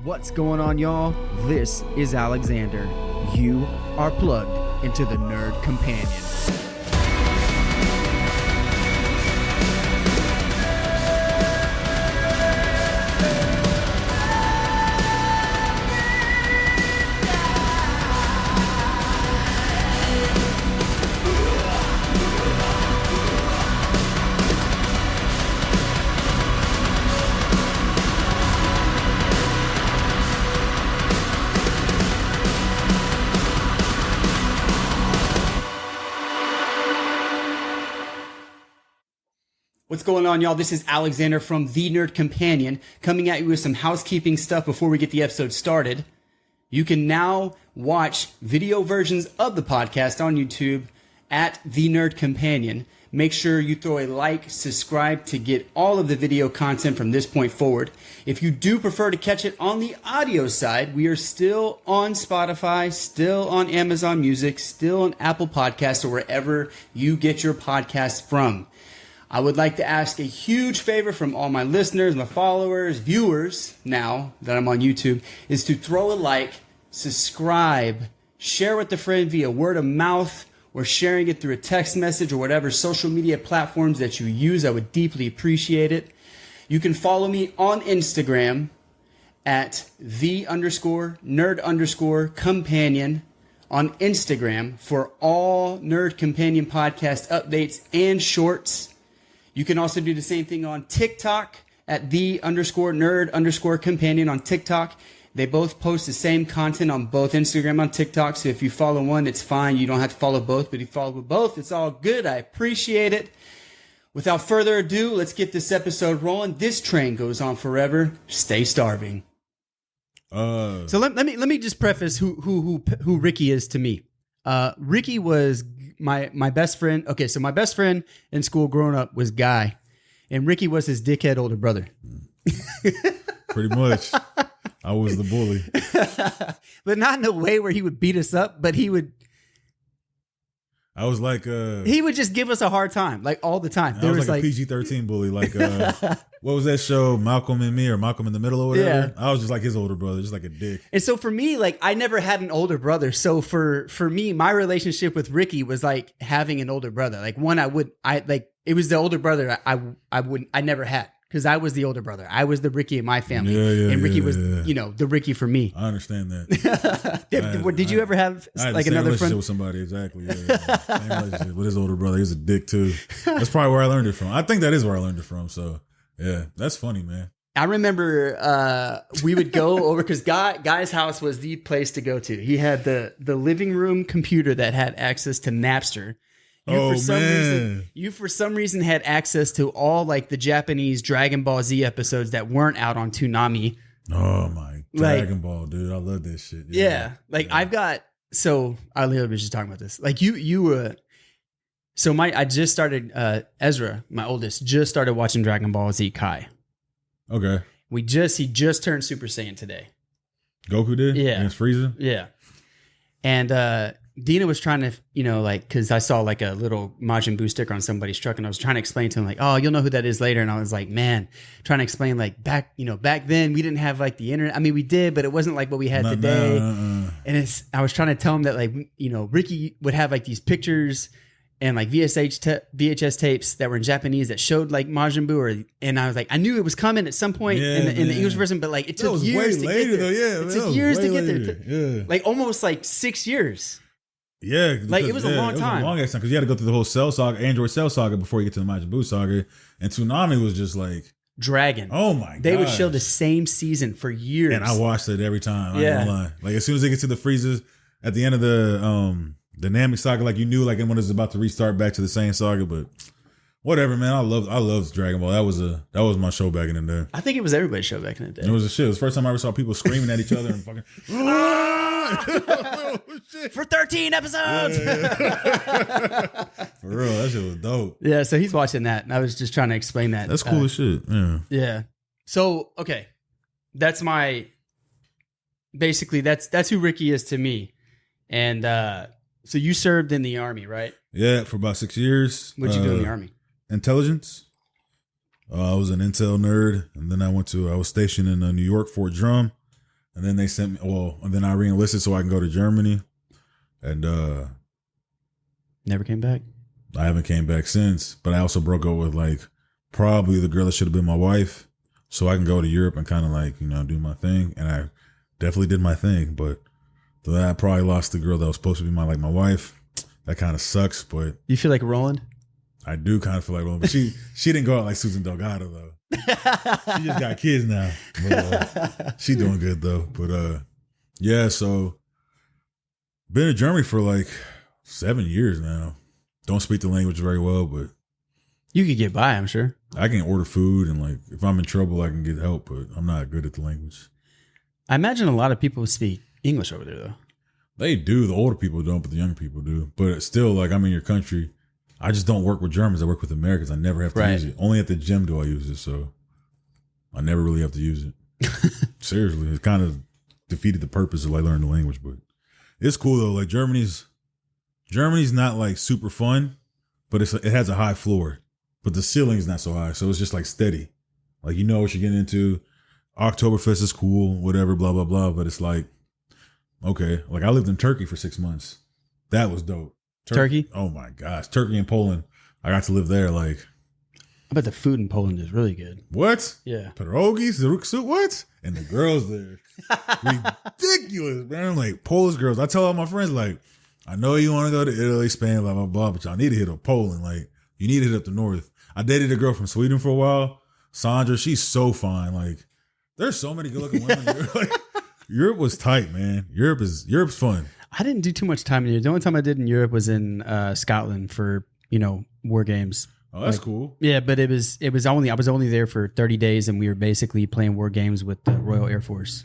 What's going on, y'all? This is Alexander. You are plugged into the Nerd Companion. What's going on, y'all? This is Alexander from The Nerd Companion, coming at you with some housekeeping stuff before we get the episode started. You can now watch video versions of the podcast on YouTube at The Nerd Companion. Make sure you throw a like, subscribe to get all of the video content from this point forward. If you do prefer to catch it on the audio side, we are still on Spotify, still on Amazon Music, still on Apple Podcasts, or wherever you get your podcasts from. I would like to ask a huge favor from all my listeners, my followers, viewers, now that I'm on YouTube, is to throw a like, subscribe, share with a friend via word of mouth, or sharing it through a text message or whatever social media platforms that you use. I would deeply appreciate it. You can follow me on Instagram at _nerd_companion on Instagram for all Nerd Companion podcast updates and shorts. You can also do the same thing on TikTok at _nerd_companion on TikTok. They both post the same content on both Instagram and TikTok. So if you follow one, it's fine. You don't have to follow both, but if you follow both, it's all good. I appreciate it. Without further ado, let's get this episode rolling. This train goes on forever. Stay starving. So let me just preface who Ricky is to me. Ricky was my best friend. Okay, so my best friend in school growing up was Guy, and Ricky was his dickhead older brother. Pretty much. I was the bully. But not in a way where he would beat us up, but he would just give us a hard time, like all the time. I was like a PG-13 bully. Like, what was that show, Malcolm and Me, or Malcolm in the Middle or whatever? Yeah. I was just like his older brother, just like a dick. And so for me, like, I never had an older brother. So for me, my relationship with Ricky was like having an older brother. Like it was the older brother I never had. Because I was the older brother. I was the Ricky in my family. And Ricky was, the Ricky for me. I understand that. Did you ever have like another friend? With somebody, exactly. Yeah. Same relationship with his older brother. He was a dick too. That's probably where I learned it from. I think that is where I learned it from. So yeah, that's funny, man. I remember we would go over because Guy's house was the place to go to. He had the living room computer that had access to Napster. You for some reason had access to all like the Japanese Dragonball Z episodes that weren't out on Toonami. Oh my Dragon Ball, dude. I love this shit. Yeah. I was just talking about this. Like I just started Ezra, my oldest, just started watching Dragon Ball Z Kai. Okay. He just turned Super Saiyan today. Goku did? Yeah. Against Frieza? Yeah. And Dina was trying to, because I saw like a little Majin Buu sticker on somebody's truck, and I was trying to explain to him, like, oh, you'll know who that is later. And I was like, man, trying to explain, like, back then we didn't have like the internet. I mean, we did, but it wasn't like what we had today. And I was trying to tell him that, like, Ricky would have like these pictures and like VHS tapes that were in Japanese that showed like Majin Buu, and I was like, I knew it was coming at some point in the English version, but like it took years to get there. It took years to get there. Yeah. Like almost like 6 years. Yeah, like it was a long time. It was a long ass time because you had to go through the whole Android Cell saga before you get to the Majin Buu saga, and Toonami was just like Dragon. Oh my god, they would show the same season for years, and I watched it every time. I ain't gonna lie. Like as soon as they get to the Freezers at the end of the Namek saga, like you knew like when it was about to restart back to the same saga, but whatever, man. I loved Dragon Ball. That was my show back in the day. I think it was everybody's show back in the day. It was a shit. It was the first time I ever saw people screaming at each other and fucking for 13 episodes. Yeah. For real, that shit was dope. Yeah, so he's watching that, and I was just trying to explain that. That's cool as shit. Yeah. Yeah. So okay, that's who Ricky is to me, and so you served in the Army, right? Yeah, for about 6 years. What'd you do in the Army? Intelligence. I was an intel nerd, and then I was stationed in New York, Fort Drum. And then they sent me, and then I re-enlisted so I can go to Germany. And Never came back. I haven't came back since. But I also broke up with like probably the girl that should have been my wife. So I can go to Europe and kind of like, do my thing. And I definitely did my thing. But then I probably lost the girl that was supposed to be my wife. That kind of sucks. But You feel like Roland? I do kind of feel like Roland. But she didn't go out like Susan Delgado though. She just got kids now. But, she doing good though. But yeah, so been in Germany for like 7 years now. Don't speak the language very well, but You could get by, I'm sure. I can order food and like if I'm in trouble, I can get help, but I'm not good at the language. I imagine a lot of people speak English over there, though. They do. The older people don't, but the young people do. But still, like I'm in your country. I just don't work with Germans. I work with Americans. I never have to use it. Only at the gym do I use it. So I never really have to use it. Seriously, it kind of defeated the purpose of like learning the language, but it's cool though. Like Germany's not like super fun, but it has a high floor, but the ceiling's not so high. So it's just like steady. Like, you know what you're getting into. Oktoberfest is cool, whatever, blah, blah, blah. But it's like, okay. Like I lived in Turkey for 6 months. That was dope. Turkey? Oh my gosh. Turkey and Poland. I got to live there. Like, I bet the food in Poland is really good. what? Yeah. Pierogies, the what? And the girls there. Ridiculous, man. I'm like, Polish girls. I tell all my friends, like, I know you want to go to Italy, Spain, blah, blah, blah, but y'all need to hit up Poland. Like, you need to hit up the north. I dated a girl from Sweden for a while. Sandra, she's so fine. Like, there's so many good looking women here. Like, Europe was tight, man. Europe's fun. I didn't do too much time in Europe. The only time I did in Europe was in Scotland for, war games. Oh, that's cool. Yeah, but I was only there for 30 days and we were basically playing war games with the Royal Air Force.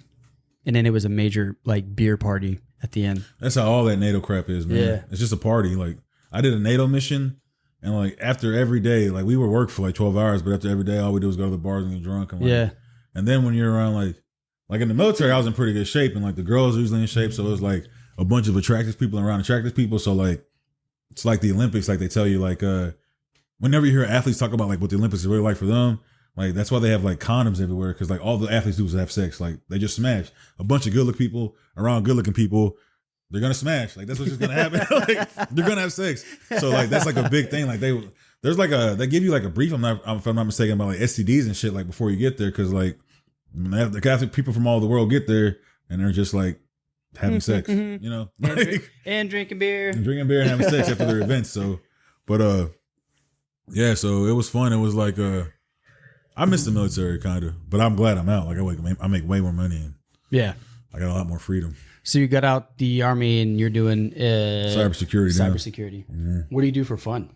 And then it was a major like beer party at the end. That's how all that NATO crap is, man. Yeah. It's just a party. Like I did a NATO mission and like after every day, like we would work for like 12 hours, but after every day, all we do was go to the bars and get drunk. And like, yeah. And then when you're around like in the military, I was in pretty good shape and like the girls are usually in shape. So it was like a bunch of attractive people around attractive people. So like, it's like the Olympics, like they tell you like, whenever you hear athletes talk about like what the Olympics is really like for them, like that's why they have like condoms everywhere. Cause like all the athletes do is have sex. Like they just smash a bunch of good looking people around good looking people. They're going to smash. Like that's what's just going to happen. Like they're going to have sex. So like, that's like a big thing. Like they give you like a brief. If I'm not mistaken about like STDs and shit, like before you get there. Cause like the Catholic people from all the world get there and they're just like having sex, like, and drinking beer and having sex after their events. So, but, yeah, so it was fun. It was like I miss the military kind of, but I'm glad I'm out. Like I make way more money and yeah, I got a lot more freedom. So you got out the army and you're doing cybersecurity. Cybersecurity. Mm-hmm. What do you do for fun?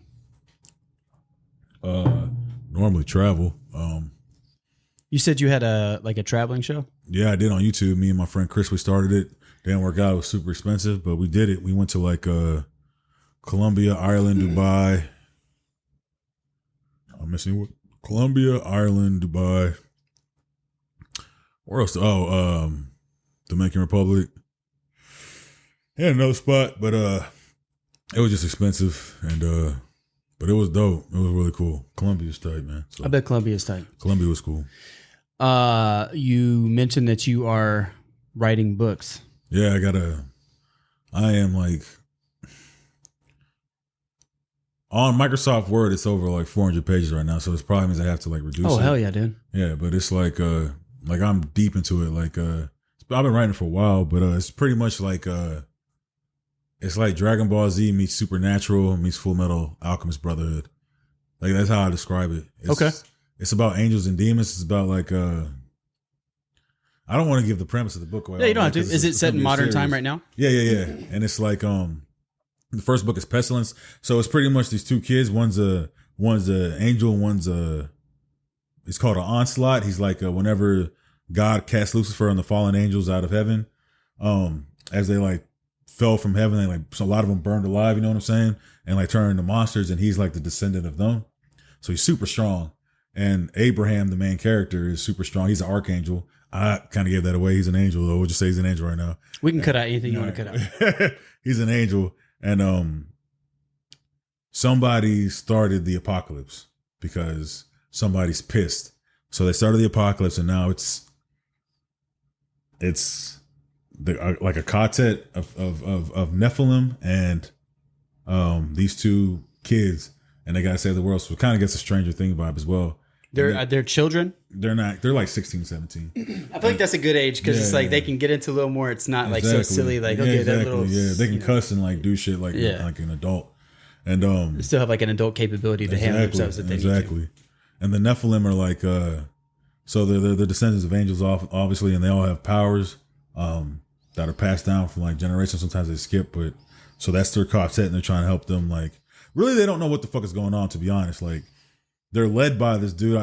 Normally travel. You said you had a traveling show? Yeah, I did on YouTube. Me and my friend Chris, we started it. Didn't work out. It was super expensive, but we did it. We went to like Colombia, Ireland, Dubai. I'm missing what? Colombia, Ireland, Dubai. Where else? Oh, Dominican Republic. Yeah, another spot, but it was just expensive and but it was dope. It was really cool. Colombia's tight, man. So, I bet Colombia's tight. Colombia was cool. You mentioned that you are writing books. Yeah, I am like on Microsoft Word, it's over like 400 pages right now, so it probably means I have to like reduce it. Oh, hell yeah, dude. Yeah, but it's like I'm deep into it. Like I've been writing for a while, but it's pretty much like it's like Dragonball Z meets Supernatural meets Full Metal Alchemist Brotherhood. Like that's how I describe it. It's about angels and demons. It's about like I don't want to give the premise of the book away. Yeah, you don't have to. Is it set in modern time right now? Yeah. And it's like the first book is Pestilence. So it's pretty much these two kids. One's a angel, it's called an onslaught. He's like whenever God cast Lucifer and the fallen angels out of heaven, as they like fell from heaven, so a lot of them burned alive, you know what I'm saying? And like turned into monsters, and he's like the descendant of them. So he's super strong. And Abraham, the main character, is super strong. He's an archangel. I kind of gave that away. He's an angel, though. We'll just say he's an angel right now. We can cut out anything you want to cut out. He's an angel. And somebody started the apocalypse because somebody's pissed. So they started the apocalypse, and now it's it's like a quartet of Nephilim and these two kids, and they gotta save the world. So it kind of gets a Stranger Thing vibe as well. They're children. They're not. They're like 16, 17. I feel like that's a good age because it's like they can get into a little more. It's not like so silly. Like okay, that little they can cuss and like do shit like an adult, and they still have like an adult capability to handle themselves that they need to. And the Nephilim are like so they're the descendants of angels, obviously, and they all have powers that are passed down from like generations. Sometimes they skip, but so that's their quartet, and they're trying to help them. Like really, they don't know what the fuck is going on. To be honest, like. They're led by this dude.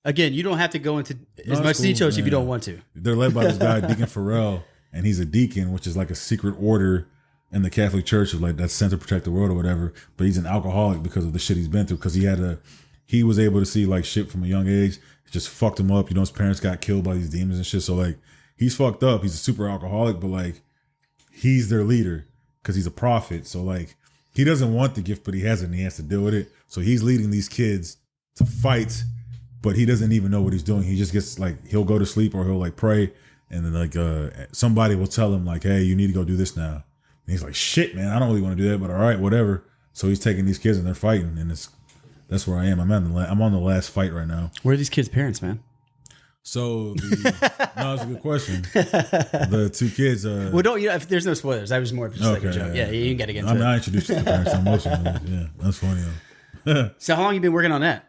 Again, you don't have to go into as much details if you don't want to. They're led by this guy, Deacon Farrell, and he's a deacon, which is like a secret order in the Catholic Church of like that's sent to protect the world or whatever. But he's an alcoholic because of the shit he's been through. Because he was able to see like shit from a young age. It just fucked him up. You know, his parents got killed by these demons and shit. So like he's fucked up. He's a super alcoholic, but like he's their leader because he's a prophet. So like. He doesn't want the gift, but he has it and he has to deal with it. So he's leading these kids to fight, but he doesn't even know what he's doing. He just gets like, he'll go to sleep or he'll like pray. And then like somebody will tell him like, hey, you need to go do this now. And he's like, shit, man, I don't really want to do that, but all right, whatever. So he's taking these kids and they're fighting. And that's where I am. I'm on the last fight right now. Where are these kids' parents, man? So, no, that's a good question. The two kids. Well, don't if there's no spoilers. I was more just like a joke. Yeah, you got to get into it. I introduced you to the parents on most of them. Yeah, that's funny. So, how long you been working on that?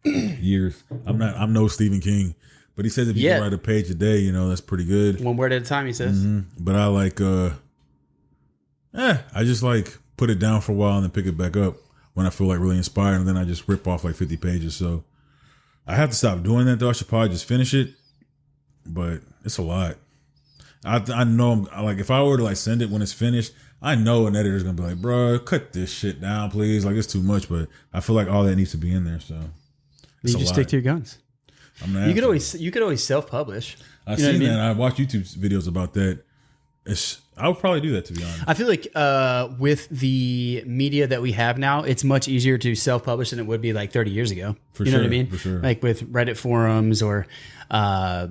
Years. I'm no Stephen King, but he says if you can write a page a day, you know that's pretty good. One word at a time, he says. Mm-hmm. But I like, I just like put it down for a while and then pick it back up when I feel like really inspired, and then I just rip off like 50 pages. So. I have to stop doing that though. I should probably just finish it, but it's a lot. I know like if I were to like send it when it's finished, I know an editor's gonna be like, "Bro, cut this shit down, please. Like it's too much." But I feel like all that needs to be in there. So you just stick to your guns. You could always self-publish. I've seen that. I watched YouTube videos about that. I would probably do that, to be honest. I feel like with the media that we have now, it's much easier to self-publish than it would be like 30 years ago. For you know what I mean? For sure. Like with Reddit forums or I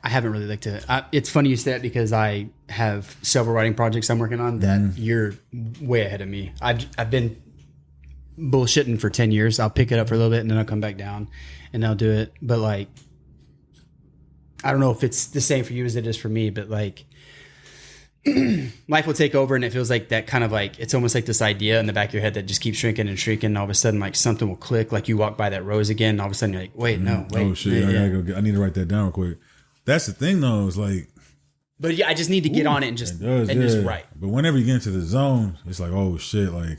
haven't really looked at it. It's funny you say that because I have several writing projects I'm working on that you're way ahead of me. I've been bullshitting for 10 years. I'll pick it up for a little bit and then I'll come back down and I'll do it. But like, I don't know if it's the same for you as it is for me, but like, life will take over and it feels like that kind of like it's almost like this idea in the back of your head that just keeps shrinking and shrinking and all of a sudden like something will click, like you walk by that rose again and all of a sudden you're like wait. Oh shit, I need to write that down real quick. That's the thing though, is like, but yeah, I just need to get on it and just just write. But whenever you get into the zone, it's like, oh shit, like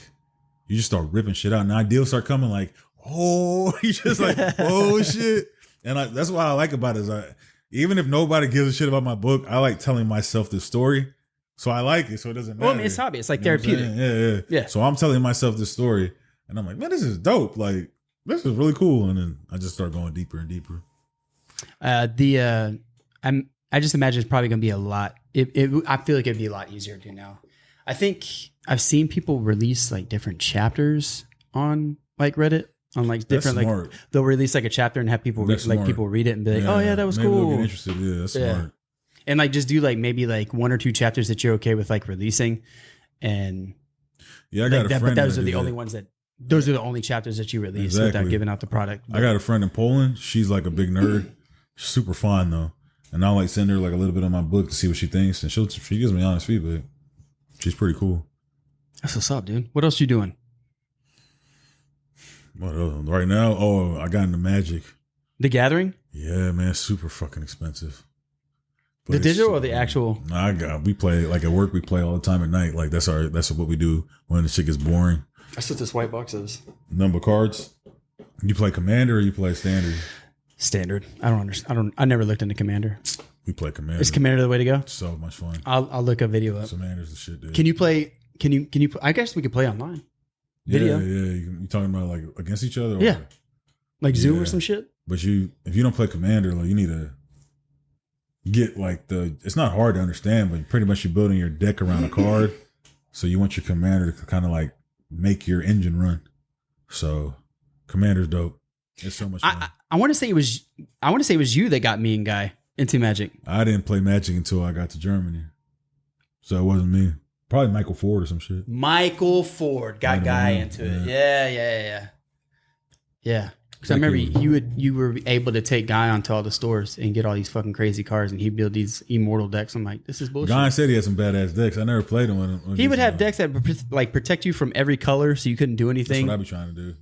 you just start ripping shit out and ideas start coming like, oh, you just like, oh shit. And that's what I like about it is even if nobody gives a shit about my book, I like telling myself the story. So I like it, so it doesn't matter. Well, I mean, it's hobby. It's like therapeutic. Yeah. So I'm telling myself this story, and I'm like, man, this is dope. Like, this is really cool. And then I just start going deeper and deeper. I just imagine it's probably going to be a lot. I feel like it'd be a lot easier to do now. I think I've seen people release like different chapters on like Reddit. On like different, like they'll release like a chapter and have people people read it and be like, oh yeah, that was cool. Get interested. Yeah, that's smart. And like just do like maybe like 1 or 2 chapters that you're okay with like releasing, and I got a friend. But those are the only ones that those are the only chapters that you release without giving out the product. I got a friend in Poland. She's like a big nerd, super fun though, and I'll like send her like a little bit of my book to see what she thinks, and she gives me honest feedback. She's pretty cool. That's what's up, dude. What else you doing? What else? Right now? Oh, I got into Magic. The Gathering? Yeah, man, super fucking expensive. But the digital or the actual? We play like at work. We play all the time at night. Like that's what we do when the shit gets boring. That's what this white box is. Number cards. You play Commander or you play Standard? Standard. I don't understand. I never looked into Commander. We play Commander. Is Commander the way to go? It's so much fun. I'll look a video up. Commander's the shit, dude. Can you play? Can you? I guess we could play online. Video. Yeah. You talking about like against each other? Or, yeah. Like Zoom or some shit. But if you don't play Commander, like you need to get like it's not hard to understand, but pretty much you're building your deck around a card. So you want your Commander to kind of like make your engine run. So Commander's dope. It's so much fun. I want to say it was you that got me and Guy into Magic. I didn't play Magic until I got to Germany, so it wasn't me. Probably Michael Ford or some shit. Michael Ford got Guy into it. Yeah. Because I remember you were able to take Guy onto all the stores and get all these fucking crazy cards, and he'd build these immortal decks. I'm like, this is bullshit. Guy said he had some badass decks. I never played them. He would have decks that like protect you from every color, so you couldn't do anything. That's what I be trying to do.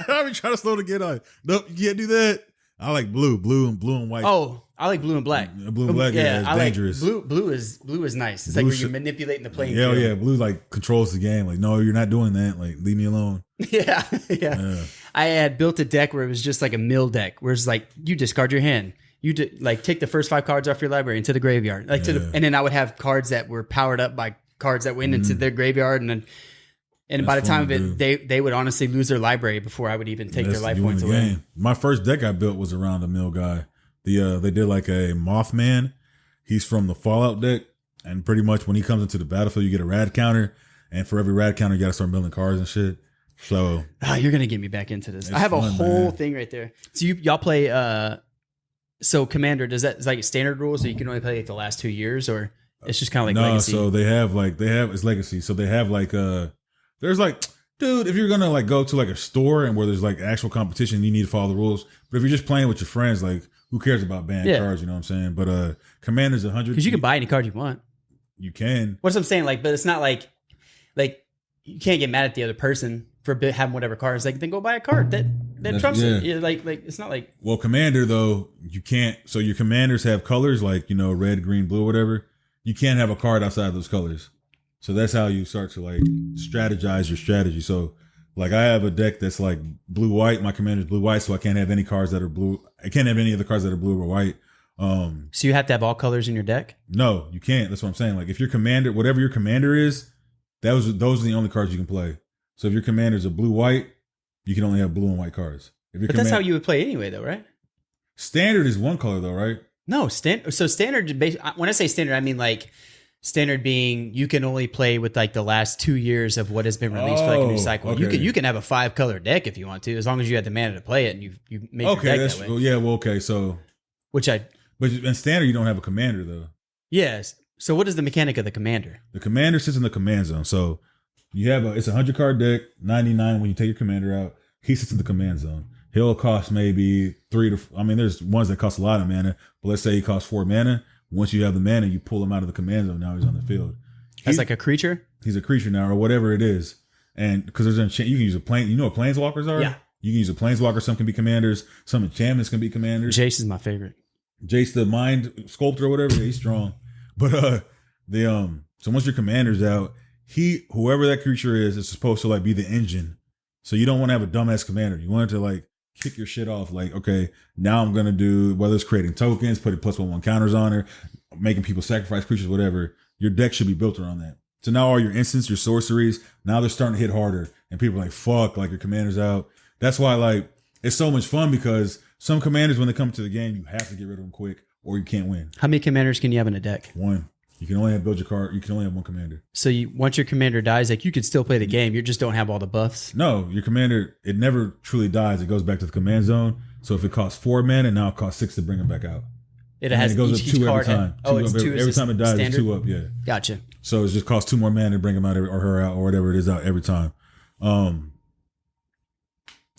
I be trying to slow the get on. Nope, you can't do that. I like blue and white. Oh, I like blue and black. Blue and black, yeah, it's dangerous. Like blue is nice. It's like where you're manipulating the playing field. Yeah, blue like controls the game. Like, no, you're not doing that. Like, leave me alone. Yeah. I had built a deck where it was just like a mill deck, where it's like you discard your hand, you like take the first 5 cards off your library into the graveyard, like and then I would have cards that were powered up by cards that went into their graveyard, and by the time of it, they would honestly lose their library before I would even take their life points away. Game. My first deck I built was around the mill guy. They did like a Mothman. He's from the Fallout deck, and pretty much when he comes into the battlefield, you get a rad counter, and for every rad counter, you got to start building cards and shit. So you're gonna get me back into this. I have a whole thing right there. So y'all play. So Commander, is like standard rules, so you can only play like the last 2 years, or it's just kind of like Legacy? So they have it's Legacy. So they have like there's like, dude, if you're gonna like go to like a store and where there's like actual competition, you need to follow the rules. But if you're just playing with your friends, like who cares about banned cards? You know what I'm saying? But Commander's 100 because you can buy any card you want. You can. What's I'm saying? Like, but it's not like you can't get mad at the other person for having whatever cards. Like, then go buy a card that trumps it. Yeah, like it's not like. Well, Commander though, you can't. So your commanders have colors like red, green, blue, whatever. You can't have a card outside those colors. So that's how you start to like strategize your strategy. So like I have a deck that's like blue white. My commander's blue white, so I can't have any cards that are blue. I can't have any of the cards that are blue or white. So you have to have all colors in your deck? No, you can't. That's what I'm saying. Like if your commander, whatever your commander is, those are the only cards you can play. So if your commander's a blue white, you can only have blue and white cards. But that's how you would play anyway, though, right? Standard is one color, though, right? No, so standard. When I say standard, I mean like standard being you can only play with like the last 2 years of what has been released for like a new cycle. Okay. You can have a 5-color deck if you want to, as long as you had the mana to play it and you made your deck that way. Okay. So but in standard you don't have a commander though. Yes. So what is the mechanic of the commander? The commander sits in the command zone. So you have it's a 100-card deck, 99 when you take your commander out. He sits in the command zone. He'll cost maybe 3 to. I mean, there's ones that cost a lot of mana, but let's say he costs 4 mana. Once you have the mana, you pull him out of the command zone. Now he's on the field. As like a creature. He's a creature now, or whatever it is. And because you can use a plane. You know what planeswalkers are? Yeah. You can use a planeswalker. Some can be commanders. Some enchantments can be commanders. Jace is my favorite. Jace, the mind sculptor or whatever. He's strong. But so once your commander's out, whoever that creature is supposed to like be the engine. So you don't want to have a dumbass commander. You want it to like kick your shit off. Like, okay, now I'm gonna do whether it's creating tokens, putting +1/+1 counters on her, making people sacrifice creatures, whatever. Your deck should be built around that. So now all your instants, your sorceries, now they're starting to hit harder, and people are like, "Fuck!" Like your commander's out. That's why like it's so much fun because some commanders when they come to the game, you have to get rid of them quick, or you can't win. How many commanders can you have in a deck? One. You can only build your card. You can only have one commander. So once your commander dies, like you could still play the game. You just don't have all the buffs. No, your commander, it never truly dies. It goes back to the command zone. So if it costs 4 mana, now it costs 6 to bring it back out. It goes up 2 every time. Every time it dies, standard? it's 2 up. Yeah. Gotcha. So it just costs 2 more mana to bring him out or her out or whatever it is out every time.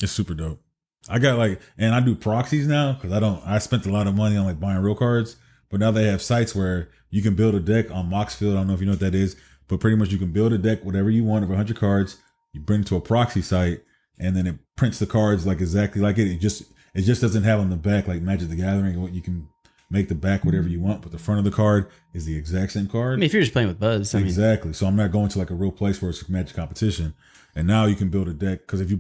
It's super dope. I got and I do proxies now because I spent a lot of money on like buying real cards. But now they have sites where you can build a deck on Moxfield. I don't know if you know what that is, but pretty much you can build a deck, whatever you want, of 100 cards. You bring it to a proxy site, and then it prints the cards like exactly like it. It just doesn't have on the back like Magic the Gathering. What you can make the back whatever you want, but the front of the card is the exact same card. I mean, if you're just playing with Buzz, exactly. So I'm not going to like a real place where it's a Magic competition. And now you can build a deck because if you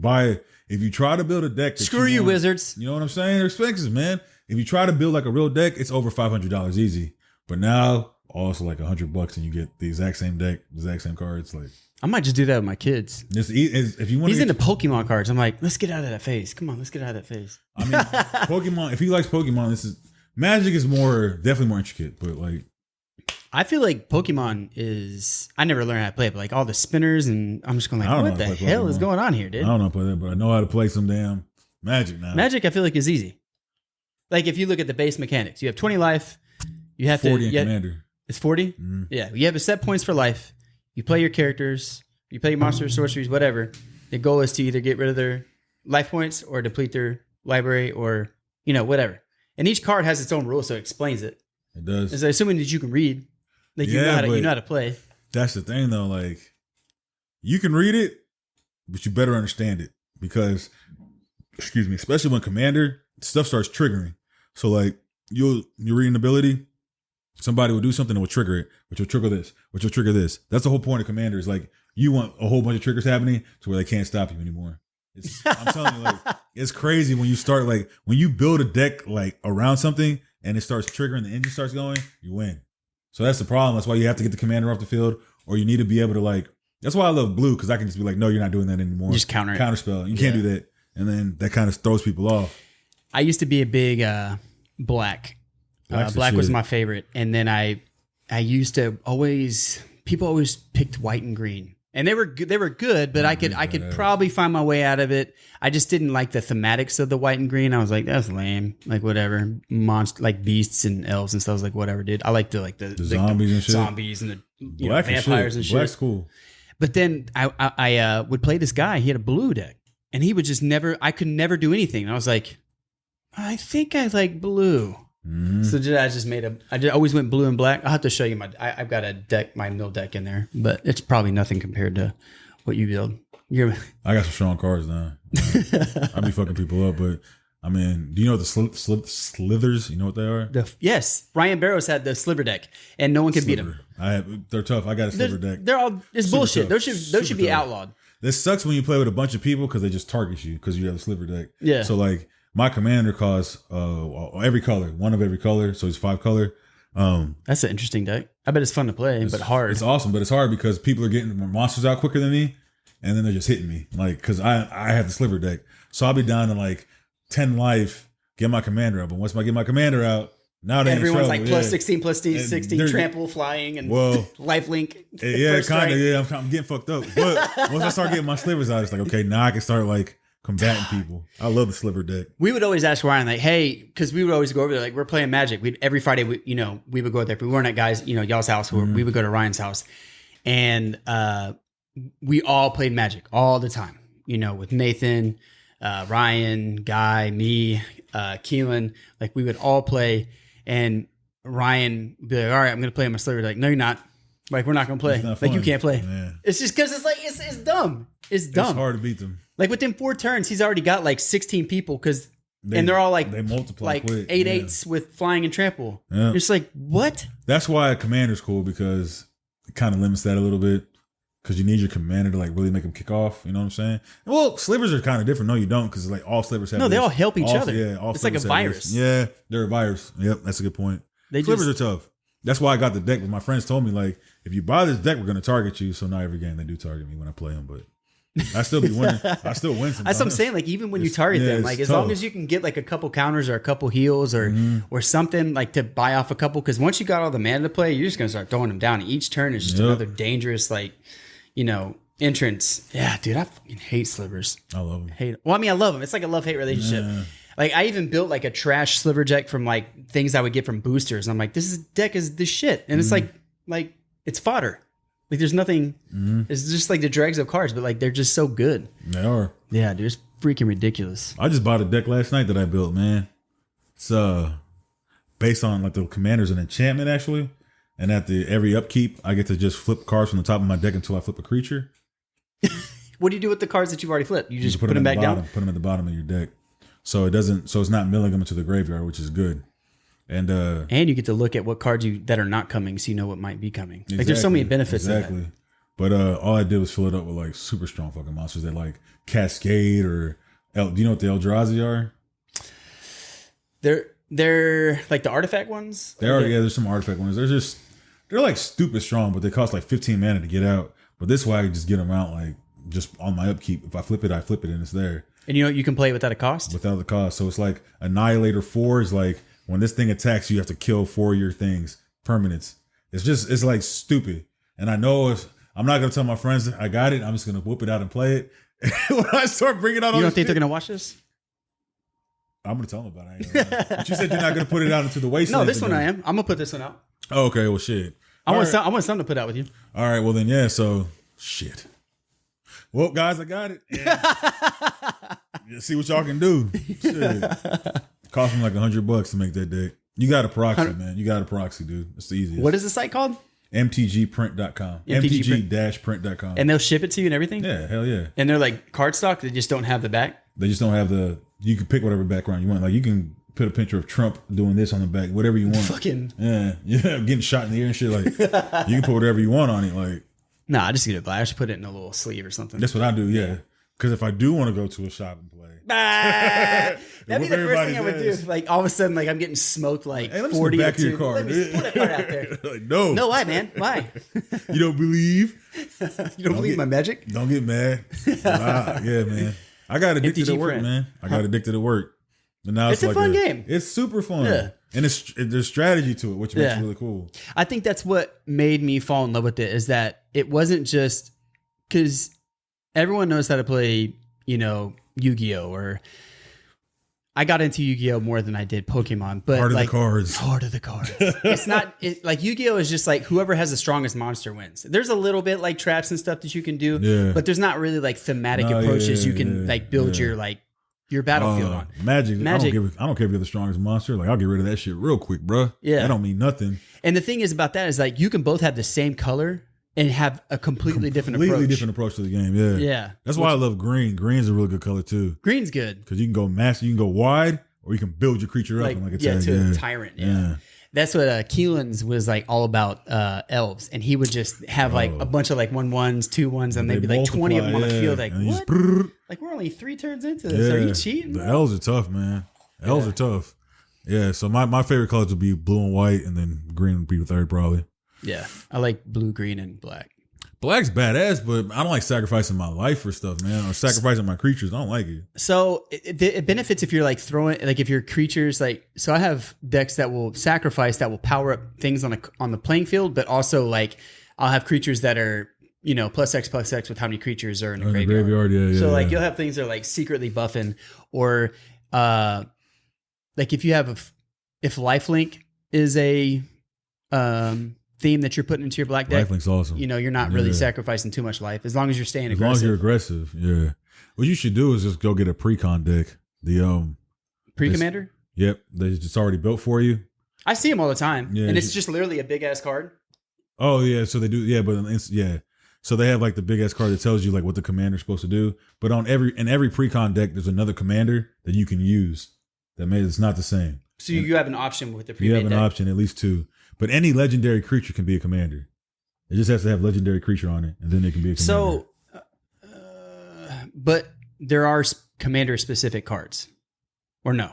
try to build a deck, screw you, Wizards. You know what I'm saying? They're expensive, man. If you try to build like a real deck, it's over $500 easy. But now, also like $100 and you get the exact same deck, exact same cards. Like I might just do that with my kids. If you want, he's into Pokemon cards. I'm like, let's get out of that phase. Come on, let's get out of that phase. I mean, Pokemon. If he likes Pokemon, Magic is definitely more intricate. But like, I feel like Pokemon is. I never learned how to play it, but like all the spinners and I'm just going like, what the hell is going on here, dude? I don't know how to play that, but I know how to play some damn Magic now. Magic, I feel like, is easy. Like if you look at the base mechanics, you have 20 life. You have 40 to. in Commander. It's 40? Mm. Yeah. You have a set points for life. You play your characters. You play your monsters, sorceries, whatever. The goal is to either get rid of their life points or deplete their library or, whatever. And each card has its own rules, so it explains it. It does. It's assuming that you can read. Like you know how to play. That's the thing though, like you can read it, but you better understand it because especially when Commander, stuff starts triggering. So like you're reading ability, somebody will do something that will trigger it, which will trigger this, which will trigger this. That's the whole point of Commander is like you want a whole bunch of triggers happening to where they can't stop you anymore. I'm telling you, like it's crazy when you start like when you build a deck like around something and it starts triggering, the engine starts going, you win. So that's the problem. That's why you have to get the Commander off the field, or you need to be able to like. That's why I love blue because I can just be like, no, you're not doing that anymore. Just counterspell. You can't do that, and then that kind of throws people off. I used to be a big black. Black was my favorite, and then I used to people always picked white and green, and they were good, but I could probably find my way out of it. I just didn't like the thematics of the white and green. I was like, that's lame, like whatever, monster like beasts and elves and stuff. I was like, whatever, dude. I like the zombies and shit. Zombies and the vampires and shit. Black's cool. But then I would play this guy. He had a blue deck, and he would just never. I could never do anything. And I was like, I think I like blue. Mm-hmm. So I just always went blue and black. I'll have to show you I've got a deck, my mill deck in there, but it's probably nothing compared to what you build. I got some strong cards now. I be fucking people up, but I mean, do you know what the slithers? You know what they are? Yes, Ryan Barrows had the sliver deck, and no one could beat them. They're tough. I got a sliver deck. It's bullshit. Those should be outlawed. This sucks when you play with a bunch of people because they just target you because you have a sliver deck. Yeah. So like my Commander costs every color, one of every color, so it's 5 color. That's an interesting deck. I bet it's fun to play, but hard. It's awesome, but it's hard because people are getting more monsters out quicker than me, and then they're just hitting me like because I have the sliver deck, so I'll be down to like 10 life, get my Commander out. But once I get my Commander out, now everyone's like plus 16, plus 16, trample, flying, and life link. Yeah, kind of. Yeah, I'm getting fucked up. But once I start getting my slivers out, it's like okay, now I can start like combating people. I love the sliver deck. We would always ask Ryan, like, hey, because we would always go over there, like, we're playing Magic. Every Friday, we would go there. If we weren't at guys, y'all's house, we would go to Ryan's house. And we all played Magic all the time, with Nathan, Ryan, Guy, me, Keelan. Like, we would all play. And Ryan would be like, all right, I'm going to play my sliver. Like, no, you're not. Like, we're not going to play. Like, you can't play. Yeah. It's just because it's like, it's dumb. It's dumb. It's hard to beat them. Like within 4 turns, he's already got like 16 people and they're all like they multiply like quick. 8/8s with flying and trample. Yeah. It's like what? That's why Commander's cool because it kind of limits that a little bit because you need your Commander to like really make them kick off. You know what I'm saying? Well, slivers are kind of different. No, you don't because like all slivers have. No, they all help each other. Yeah, all it's like a virus. Yeah, they're a virus. Yep, that's a good point. Slivers are tough. That's why I got the deck. But my friends told me like, if you buy this deck, we're gonna target you. So now every game they do target me when I play them, but. I still be winning. I still win sometimes. That's what I'm saying. Like even when you target them, like as long as you can get like a couple counters or a couple heals or something like to buy off a couple, because once you got all the mana to play, you're just gonna start throwing them down. And each turn is just another dangerous entrance. Yeah, dude, I fucking hate slivers. I love them. Hate. Well, I mean, I love them. It's like a love-hate relationship. Yeah. Like I even built like a trash sliver deck from like things I would get from boosters. And I'm like, deck is the shit, and it's like it's fodder. Like there's nothing. It's just like the dregs of cards, but like they're just so good. They are. Yeah, dude, it's freaking ridiculous. I just bought a deck last night that I built, man. It's based on like the commanders and enchantment actually, and at every upkeep, I get to just flip cards from the top of my deck until I flip a creature. What do you do with the cards that you've already flipped? You just put them back down. Put them at the bottom of your deck, so it doesn't. So it's not milling them into the graveyard, which is good. And you get to look at what cards that are not coming, so you know what might be coming. Exactly, like there's so many benefits. Exactly. But all I did was fill it up with like super strong fucking monsters that like Cascade or do you know what the Eldrazi are? They're like the artifact ones. There's some artifact ones. They're like stupid strong, but they cost like 15 mana to get out. But this way I can just get them out like just on my upkeep. If I flip it, and it's there. And you can play it without a cost. Without the cost, so it's like Annihilator 4 is like. When this thing attacks, you have to kill 4 of your things, permanents. It's like stupid. And I know I'm not going to tell my friends I got it. I'm just going to whip it out and play it. When I start bringing out you don't think they're going to watch this? I'm gonna tell him about it. I ain't gonna lie. But you said you're not gonna put it out into the wasteland. No, this one I am. I'm gonna put this one out. Oh, okay, well, shit. I want something to put out with you. All right, well then, yeah. So, shit. Well, guys, I got it. Yeah. See what y'all can do. Shit. Cost me like $100 to make that deck. You got a proxy, man. You got a proxy, dude. It's the easiest. What is the site called? mtgprint.com. mtg-print.com. And they'll ship it to you and everything? Yeah, hell yeah. And they're like cardstock. They just don't have the back? They just don't have you can pick whatever background you want. Like, you can put a picture of Trump doing this on the back, whatever you want. Fucking. Yeah, getting shot in the ear and shit. Like, you can put whatever you want on it. Like, nah, I just get it black. I should put it in a little sleeve or something. That's what I do, yeah. Because if I do want to go to a shop and play. That'd be the first thing I would do. Like, all of a sudden, like, I'm getting smoked like hey, let me 40 back of to your card. Let me put that card out there. Like, no. No, why, man? Why? You don't believe? You don't believe my magic? Don't get mad. Yeah, man. I got addicted to work, man. I got addicted to work. And now it's a fun game. It's super fun. Yeah. And there's strategy to it, which makes it really cool. I think that's what made me fall in love with it, is that it wasn't just because everyone knows how to play, Yu-Gi-Oh! Or I got into Yu-Gi-Oh! More than I did Pokemon. But Heart of like, the cards. Heart of the cards. It's not like Yu-Gi-Oh! Is just like whoever has the strongest monster wins. There's a little bit like traps and stuff that you can do, but there's not really like thematic approaches you can like build your battlefield on. Magic. I don't care if you're the strongest monster. Like, I'll get rid of that shit real quick, bro. Yeah. That don't mean nothing. And the thing is about that is like you can both have the same color and have a completely different approach. Completely different approach to the game. Yeah. Yeah. That's why I love green. Green's a really good color too. Green's good. Because you can go massive, you can go wide, or you can build your creature up and like attack. To a tyrant. Yeah. That's what Keelan's was like all about elves. And he would just have like a bunch of like 1/1s, 2/1s, and they'd be like 20 of them on the field. Like, what? Like, we're only 3 turns into this. Are you cheating? The elves are tough, man. Elves are tough. Yeah, so my favorite colors would be blue and white, and then green would be the third probably. Yeah, I like blue, green, and black. Black's badass, but I don't like sacrificing my life for stuff, man, or sacrificing my creatures. I don't like it. So it benefits if you're like throwing, like if your creatures like. So I have decks that will sacrifice, that will power up things on the playing field, but also like I'll have creatures that are +X with how many creatures are in the graveyard. So like you'll have things that are like secretly buffing, or like if you have if lifelink is a theme that you're putting into your black deck. Lifelink's awesome. You're not really sacrificing too much life as long as you're staying aggressive. As long as you're aggressive, yeah. What you should do is just go get a pre-con deck. The pre-commander? Yep, it's already built for you. I see them all the time, and it's just literally a big ass card. Oh yeah, so they do. Yeah, but so they have like the big ass card that tells you like what the commander's supposed to do. But in every pre-con deck, there's another commander that you can use. It's not the same. So you have an option with the pre-made deck. You have an option, at least 2. But any legendary creature can be a commander. It just has to have legendary creature on it, and then it can be a commander. So, but there are commander-specific cards, or no?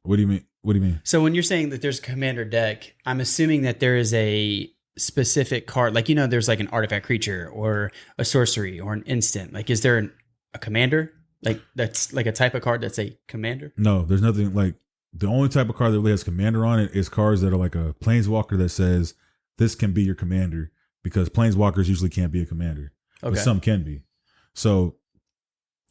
What do you mean? So when you're saying that there's a commander deck, I'm assuming that there is a specific card, like there's like an artifact creature, or a sorcery, or an instant. Like, is there a commander? Like that's like a type of card that's a commander? No, there's nothing like. The only type of card that really has commander on it is cards that are like a planeswalker that says this can be your commander, because planeswalkers usually can't be a commander, but some can be. So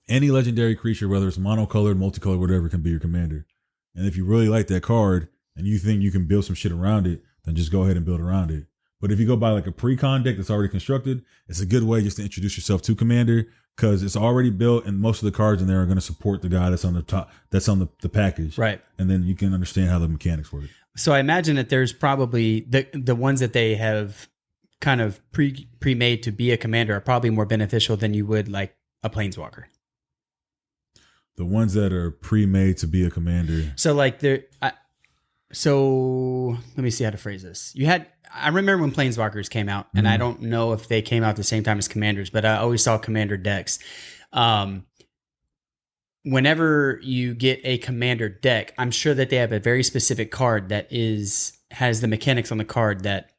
any legendary creature, whether it's monocolored, multicolored, whatever, can be your commander. And if you really like that card and you think you can build some shit around it, then just go ahead and build around it. But if you go buy like a pre-con deck that's already constructed, it's a good way just to introduce yourself to commander, because it's already built and most of the cards in there are going to support the guy that's on the top, that's on the package. Right. And then you can understand how the mechanics work. So I imagine that there's probably the ones that they have kind of pre-made to be a commander are probably more beneficial than you would like a planeswalker. The ones that are pre-made to be a commander. So like so let me see how to phrase this. I remember when Planeswalkers came out, and I don't know if they came out at the same time as Commanders, but I always saw Commander decks. Whenever you get a Commander deck, I'm sure that they have a very specific card that has the mechanics on the card that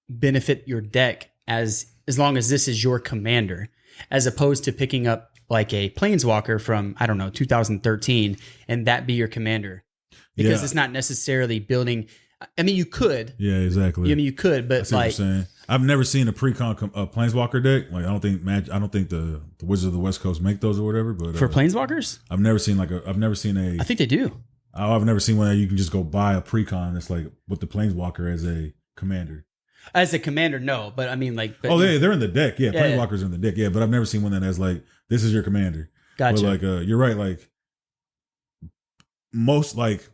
benefit your deck as long as this is your Commander, as opposed to picking up like a Planeswalker from, I don't know, 2013, and that be your Commander. Because it's not necessarily building. I mean, you could. Yeah, exactly. I mean, you could, but like, I've never seen a pre-con Planeswalker deck. Like I don't think the Wizards of the West Coast make those or whatever. But For Planeswalkers? I've never seen a. I think they do. I've never seen one that you can just go buy a pre-con that's like with the Planeswalker as a commander. As a commander, no. But I mean, like... But, they're in the deck. Yeah, Planeswalkers are in the deck. Yeah, but I've never seen one that has like, this is your commander. Gotcha. But like, you're right. Like, most like...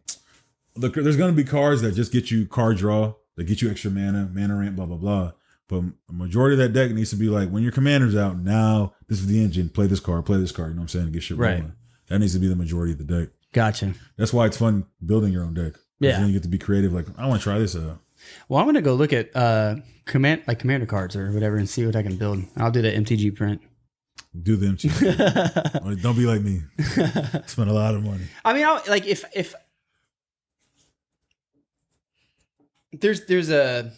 Look, there's going to be cards that just get you card draw, that get you extra mana ramp, blah, blah, blah. But a majority of that deck needs to be like, when your commander's out, now this is the engine. Play this card. You know what I'm saying? To get shit rolling. That needs to be the majority of the deck. Gotcha. That's why it's fun building your own deck. Yeah. Then you get to be creative. Like, I want to try this out. Well, I'm going to go look at commander cards or whatever and see what I can build. I'll do the MTG print. Do the MTG. Don't be like me. Spend a lot of money. I mean, if there's a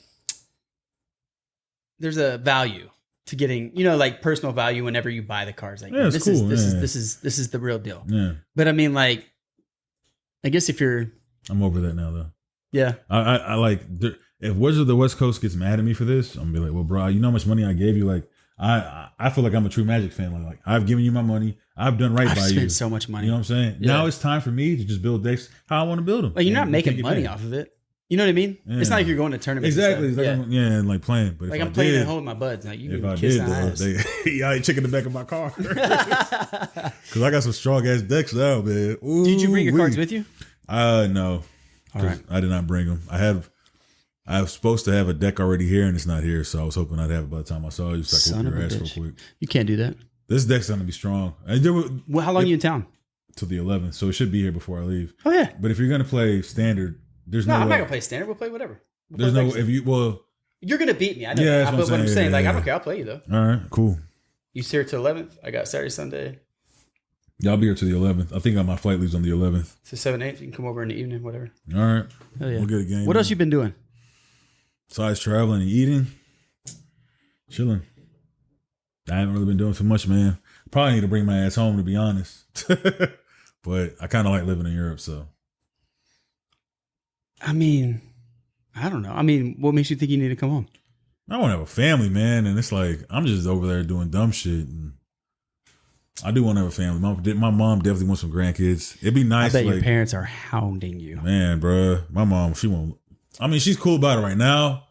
value to getting, like personal value whenever you buy the cards. Like, this is the real deal. Yeah. But I mean, like, I guess if you're, I'm over that now though. Yeah. I like, if Wizards of the West Coast gets mad at me for this, I'm gonna be like, well, bro, you know how much money I gave you? Like, I feel like I'm a true Magic fan. Like I've given you my money. I've done right by you. I've spent so much money. You know what I'm saying? Yeah. Now it's time for me to just build decks how I want to build them. Like, you're not making money off of it. You know what I mean? Yeah. It's not like you're going to tournaments. Exactly. It's like and like playing. But like if I'm playing at home with my buds. Like, you if I kiss did, though, y'all ain't checking the back of my car. Because I got some strong ass decks now, man. Ooh, did you bring your cards with you? No. All right. I did not bring them. I was supposed to have a deck already here, and it's not here. So I was hoping I'd have it by the time I saw you. So I could whoop your ass real quick. You can't do that. This deck's going to be strong. Well, how long are you in town? Till the 11th. So it should be here before I leave. Oh, yeah. But if you're going to play standard, there's no I'm way. not going to play standard. We'll play whatever. There's no, if you, well. You're going to beat me. I know. Yeah, that's what I'm saying. Like, I don't care. I'll play you, though. All right, cool. You here till 11th? I got Saturday, Sunday. Yeah, I'll be here till the 11th. I think my flight leaves on the 11th. So 7, 8. You can come over in the evening, whatever. All right. Hell yeah. We'll get a game. What else you been doing? Besides traveling and eating, chilling. I haven't really been doing too much, man. Probably need to bring my ass home, to be honest. But I kind of like living in Europe, so. I mean, I don't know. I mean, what makes you think you need to come home? I want to have a family, man. And it's like, I'm just over there doing dumb shit. And I do want to have a family. My mom definitely wants some grandkids. It'd be nice. I bet your parents are hounding you. Man, bro. My mom, she won't. I mean, she's cool about it right now.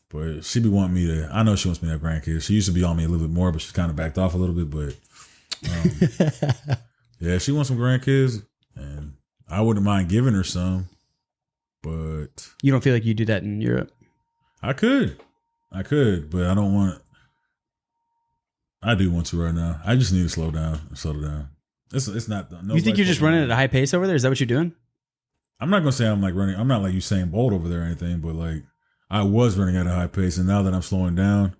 But she be wanting me to, I know she wants me to have grandkids. She used to be on me a little bit more, but she's kind of backed off a little bit. But yeah, she wants some grandkids. And I wouldn't mind giving her some. But you don't feel like you do that in Europe? I could, but I don't want. I do want to right now. I just need to slow down and settle down. It's not. No, you think you're just running at a high pace over there? Is that what you're doing? I'm not gonna say I'm like running. I'm not like Usain Bolt over there or anything, but like I was running at a high pace, and now that I'm slowing down,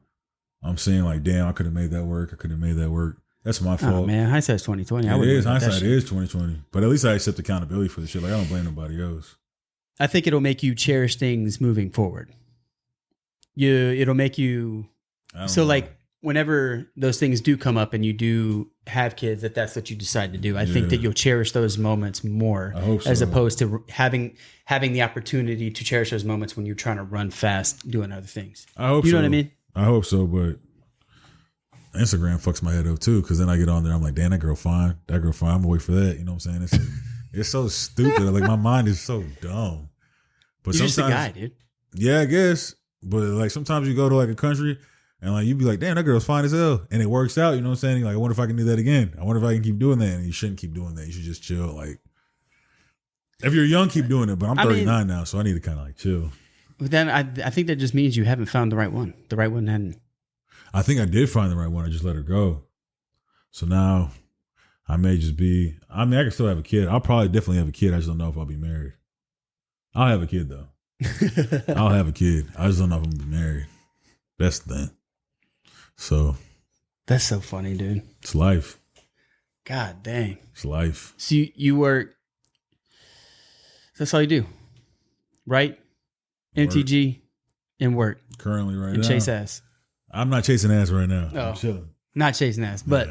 I'm saying like, damn, I could have made that work. That's my fault. Oh man, hindsight's 2020. It is hindsight. It is 2020. But at least I accept accountability for the shit. Like I don't blame nobody else. I think it'll make you cherish things moving forward. It'll make you so know. Like whenever those things do come up and you do have kids, that's what you decide to do. I think that you'll cherish those moments more as opposed to having the opportunity to cherish those moments when you're trying to run fast doing other things. I hope you know what I mean? I hope so, but Instagram fucks my head up too, because then I get on there, I'm like, damn, that girl fine. I'm gonna wait for that. You know what I'm saying? It's so stupid. Like my mind is so dumb. But you're sometimes, just a guy, dude. Yeah, I guess. But like sometimes you go to like a country and like you be like, damn, that girl's fine as hell. And it works out, you know what I'm saying? Like, I wonder if I can do that again. I wonder if I can keep doing that. And you shouldn't keep doing that. You should just chill. Like, if you're young, keep doing it. But I'm 39 now, so I need to kind of like chill. But then I think that just means you haven't found the right one. The right one hadn't. I think I did find the right one. I just let her go. So now I may just be, I mean, I can still have a kid. I'll probably definitely have a kid. I just don't know if I'll be married. I'll have a kid though. I'll have a kid. I just don't know if I'm gonna be married. That's the thing. So that's so funny, dude. It's life. God dang. It's life. So you work. That's all you do, right? MTG and work. Currently, right and now. Chase ass. I'm not chasing ass right now. Oh, I'm chilling. Not chasing ass, but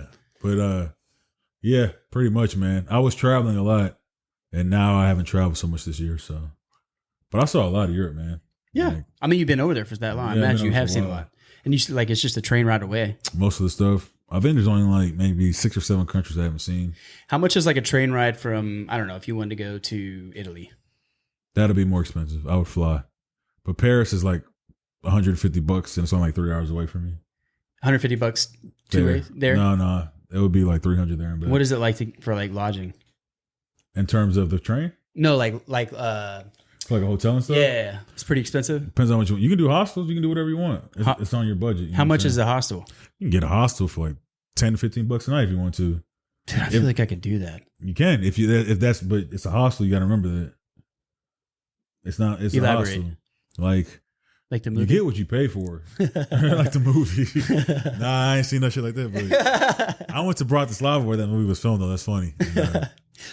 yeah, pretty much, man. I was traveling a lot, and now I haven't traveled so much this year. So, but I saw a lot of Europe, man. Yeah, like, I mean, you've been over there for that long. I imagine you have seen a lot. And you like it's just a train ride away. Most of the stuff. I think there's only like maybe 6 or 7 countries I haven't seen. How much is like a train ride from, I don't know, if you wanted to go to Italy? That'd be more expensive. I would fly. But Paris is like $150 and it's only like 3 hours away from me. $150 two ways there? No. It would be like 300 there and back. What is it like for like lodging? In terms of the train? No, like like a hotel and stuff? Yeah. It's pretty expensive. Depends on what you can do hostels, you can do whatever you want. It's on your budget. How much is a hostel? You can get a hostel for like $10 to $15 a night if you want to. Dude, I feel like I could do that. You can but it's a hostel, you gotta remember that. It's a hostel. Like the movie. You get what you pay for. Like the movie. Nah, I ain't seen no shit like that. But I went to Bratislava where that movie was filmed though. That's funny.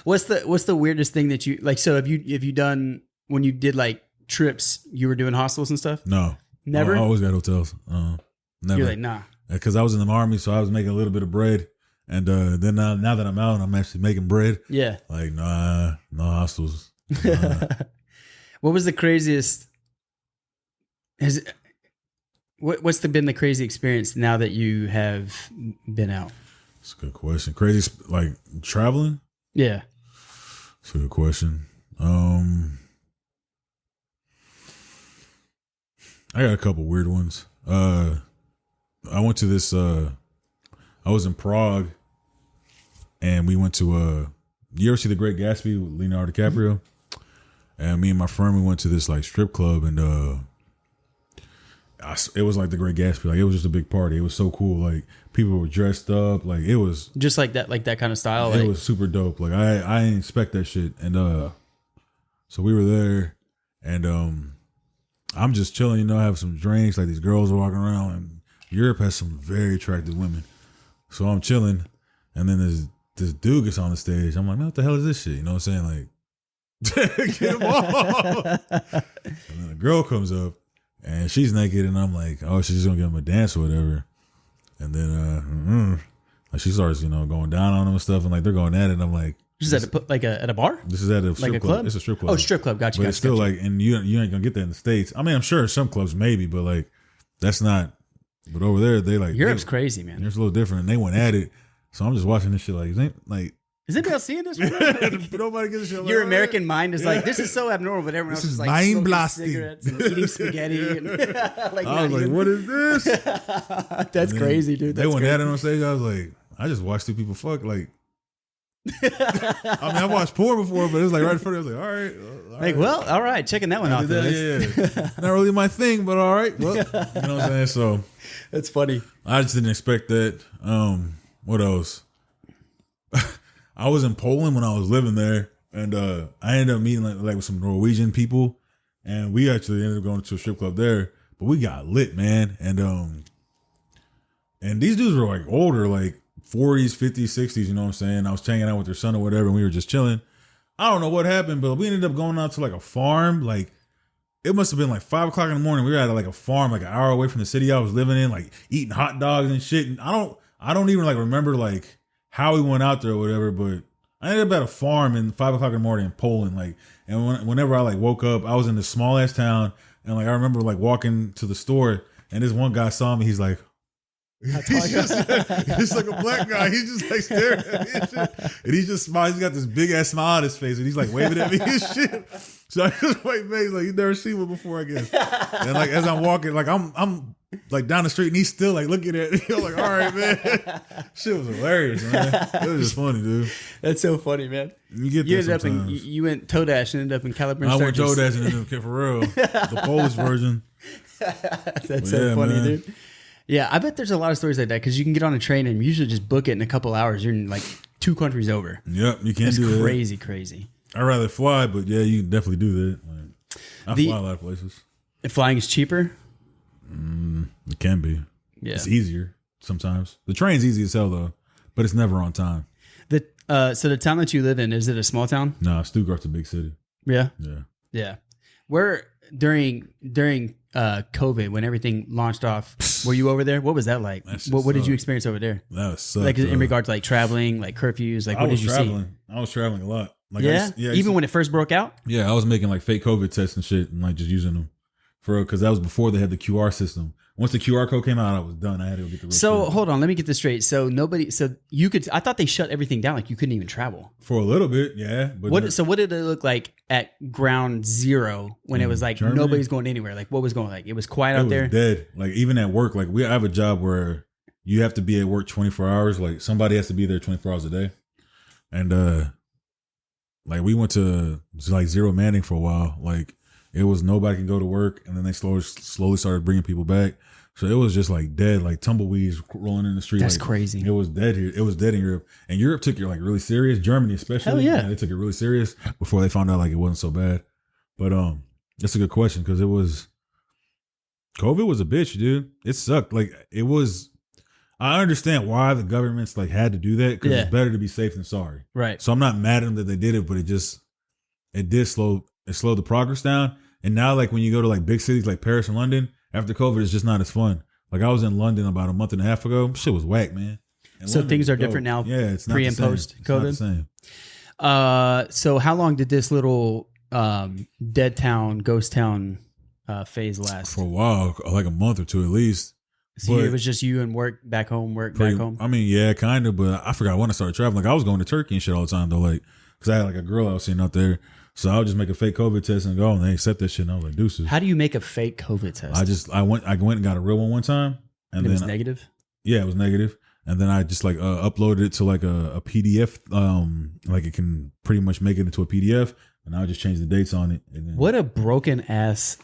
What's the weirdest thing that you like? So have you done when you did like trips? You were doing hostels and stuff. No, never. I always got hotels. Never. You're like nah. Because I was in the army, so I was making a little bit of bread, and then now that I'm out, I'm actually making bread. Yeah. Like no hostels. What was the craziest? What's been the crazy experience now that you have been out? That's a good question. Crazy, like traveling? Yeah. That's a good question. I got a couple weird ones. I went to this, I was in Prague and we went to, you ever see The Great Gatsby with Leonardo DiCaprio? And me and my friend, we went to this like strip club and, it was like The Great Gatsby. Like it was just a big party. It was so cool. Like people were dressed up. Like it was just like that kind of style. It was super dope. Like I didn't expect that shit. And so we were there, and I'm just chilling. You know, I have some drinks. Like these girls are walking around, and Europe has some very attractive women. So I'm chilling, and then this dude gets on the stage. I'm like, man, what the hell is this shit? You know what I'm saying? Like, get him off. And then a girl comes up. And she's naked, and I'm like, oh, she's just gonna give him a dance or whatever. And then, like she starts, going down on him and stuff, and like they're going at it. And I'm like, this is at a bar? This is at a strip club. It's a strip club. Oh, strip club. Gotcha. But it's still like, and you ain't gonna get that in the States. I mean, I'm sure some clubs maybe, but like that's not. But over there, they like Europe's crazy, man. It's a little different, and they went at it. So I'm just watching this shit like. Is anybody else seeing this? Nobody gives a shit. Your American mind is like, this is so abnormal, but everyone else is like mind smoking blasting cigarettes and eating spaghetti. And I was like, what is this? That's crazy, dude. They went at it on stage. I was like, I just watched two people fuck. Like, I mean, I watched porn before, but it was like right in front of me. I was like, all right. Well, all right. Checking that one out. Yeah. Not really my thing, but all right. Well, you know what I'm saying? So that's funny. I just didn't expect that. What else? I was in Poland when I was living there, and I ended up meeting like with some Norwegian people, and we actually ended up going to a strip club there. But we got lit, man, and these dudes were like older, like 40s, 50s, 60s. You know what I'm saying? I was hanging out with their son or whatever, and we were just chilling. I don't know what happened, but we ended up going out to like a farm. Like it must have been like 5 o'clock in the morning. We were at like a farm, like an hour away from the city I was living in, like eating hot dogs and shit. And I don't even like remember like how we went out there or whatever, but I ended up at a farm in 5 o'clock in the morning in Poland. Like, and whenever I like woke up, I was in this small ass town, and like I remember like walking to the store, and this one guy saw me. He's like, he's just like a black guy. He's just like staring at me and shit, and he just smiles. He's got this big ass smile on his face, and he's like waving at me and shit. So I just wait, man. He's like, you've never seen one before, I guess. And like as I'm walking, like I'm like down the street, and he's still like looking at me. I'm like, all right, man. Shit was hilarious, man. It was just funny, dude. That's so funny, man. You ended up you went toe dash and ended up in Caliburn. I went toe dash and ended up for real. The Polish version. That's so funny, man. Dude. Yeah, I bet there's a lot of stories like that because you can get on a train and usually just book it in a couple hours. You're in like 2 countries over. Yep, you can do that. Crazy. I'd rather fly, but yeah, you can definitely do that. Like, I fly a lot of places. And flying is cheaper? It can be. Yeah. It's easier sometimes. The train's easy as hell though, but it's never on time. So the town that you live in, is it a small town? No, Stuttgart's a big city. Yeah? Yeah. Where during COVID, when everything launched off, were you over there? What was that like? What did you experience over there? That was sucked, like in regards to like traveling, like curfews, like what did you see? I was traveling a lot. Like even when it first broke out? Yeah, I was making like fake COVID tests and shit and like just using them because that was before they had the QR system. Once the QR code came out, I was done. I had to go get the real So shit. hold on, let me get this straight. So you could. I thought they shut everything down, like you couldn't even travel. For a little bit, yeah. But What did it look like at ground zero when it was like Germany? nobody's going anywhere? Like what was going like? It was quiet out there. It was dead. Like even at work, like I have a job where you have to be at work 24 hours. Like somebody has to be there 24 hours a day. And like we went to like zero manning for a while. Like it was nobody can go to work, and then they slowly started bringing people back. So it was just like dead, like tumbleweeds rolling in the street. That's like, crazy. It was dead here. It was dead in Europe, and Europe took it like really serious. Germany, especially, Hell yeah, they took it really serious before they found out like it wasn't so bad. But that's a good question because COVID was a bitch, dude. It sucked. Like it was. I understand why the governments like had to do that because it's better to be safe than sorry. Right. So I'm not mad at them that they did it, but it slowed the progress down. And now like when you go to like big cities like Paris and London, after COVID, it's just not as fun. Like I was in London about a month and a half ago. Shit was whack, man. And so London things are different now. Yeah, it's not pre the and same. post It's not the COVID. same. So how long did this little dead town, ghost town phase last? For a while, like a month or two at least. So it was just you and work back home. I mean, yeah, kind of, but I forgot when I started traveling. Like I was going to Turkey and shit all the time though, like because I had like a girl I was seeing out there. So I would just make a fake COVID test and go, and they accept that shit. And I was like, deuces. How do you make a fake COVID test? I went and got a real one time, and it then was negative. Yeah, it was negative, and then I just like uploaded it to like a PDF. Like it can pretty much make it into a PDF, and I just change the dates on it. And then, what a broken ass